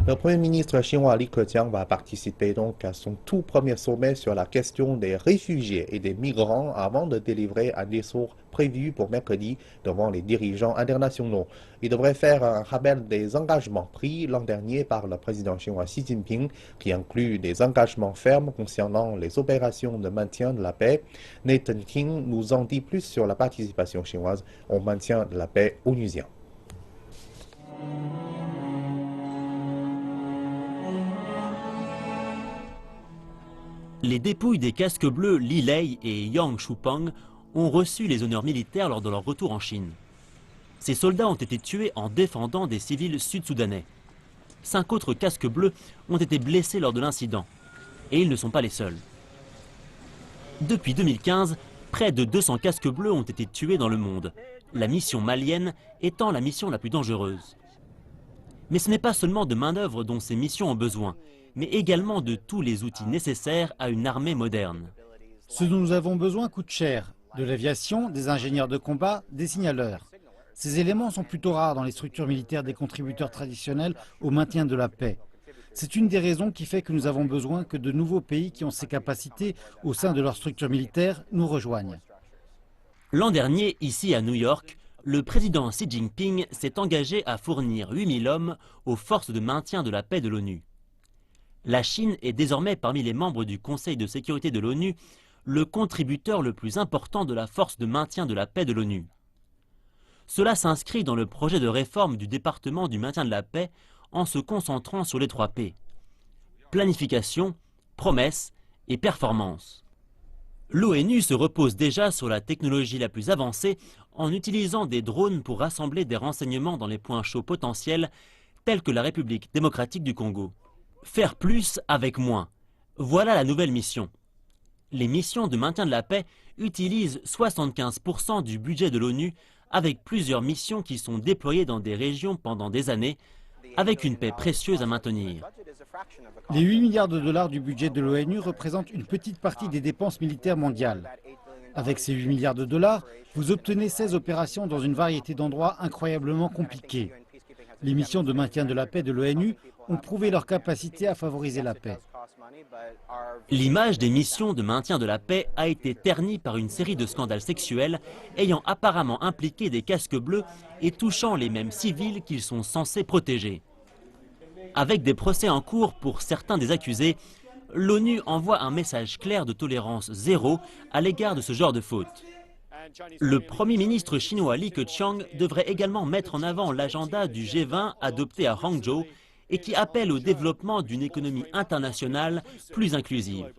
Le Premier ministre chinois Li Keqiang va participer donc à son tout premier sommet sur la question des réfugiés et des migrants avant de délivrer un discours prévu pour mercredi devant les dirigeants internationaux. Il devrait faire un rappel des engagements pris l'an dernier par le président chinois Xi Jinping, qui inclut des engagements fermes concernant les opérations de maintien de la paix. Nathan King nous en dit plus sur la participation chinoise au maintien de la paix onusien. Les dépouilles des casques bleus Li Lei et Yang Shupeng ont reçu les honneurs militaires lors de leur retour en Chine. Ces soldats ont été tués en défendant des civils sud-soudanais. 5 autres casques bleus ont été blessés lors de l'incident. Et ils ne sont pas les seuls. Depuis 2015, près de 200 casques bleus ont été tués dans le monde, la mission malienne étant la mission la plus dangereuse. Mais ce n'est pas seulement de main-d'œuvre dont ces missions ont besoin, mais également de tous les outils nécessaires à une armée moderne. Ce dont nous avons besoin coûte cher, de l'aviation, des ingénieurs de combat, des signaleurs. Ces éléments sont plutôt rares dans les structures militaires des contributeurs traditionnels au maintien de la paix. C'est une des raisons qui fait que nous avons besoin que de nouveaux pays qui ont ces capacités au sein de leurs structures militaires nous rejoignent. L'an dernier, ici à New York, le président Xi Jinping s'est engagé à fournir 8000 hommes aux forces de maintien de la paix de l'ONU. La Chine est désormais parmi les membres du Conseil de sécurité de l'ONU le contributeur le plus important de la force de maintien de la paix de l'ONU. Cela s'inscrit dans le projet de réforme du département du maintien de la paix en se concentrant sur les 3 P. Planification, promesse et performance. L'ONU se repose déjà sur la technologie la plus avancée en utilisant des drones pour rassembler des renseignements dans les points chauds potentiels tels que la République démocratique du Congo. Faire plus avec moins. Voilà la nouvelle mission. Les missions de maintien de la paix utilisent 75% du budget de l'ONU avec plusieurs missions qui sont déployées dans des régions pendant des années avec une paix précieuse à maintenir. Les 8 milliards de dollars du budget de l'ONU représentent une petite partie des dépenses militaires mondiales. Avec ces 8 milliards de dollars, vous obtenez 16 opérations dans une variété d'endroits incroyablement compliqués. Les missions de maintien de la paix de l'ONU ont prouvé leur capacité à favoriser la paix. L'image des missions de maintien de la paix a été ternie par une série de scandales sexuels ayant apparemment impliqué des casques bleus et touchant les mêmes civils qu'ils sont censés protéger. Avec des procès en cours pour certains des accusés, l'ONU envoie un message clair de tolérance zéro à l'égard de ce genre de fautes. Le Premier ministre chinois Li Keqiang devrait également mettre en avant l'agenda du G20 adopté à Hangzhou et qui appelle au développement d'une économie internationale plus inclusive.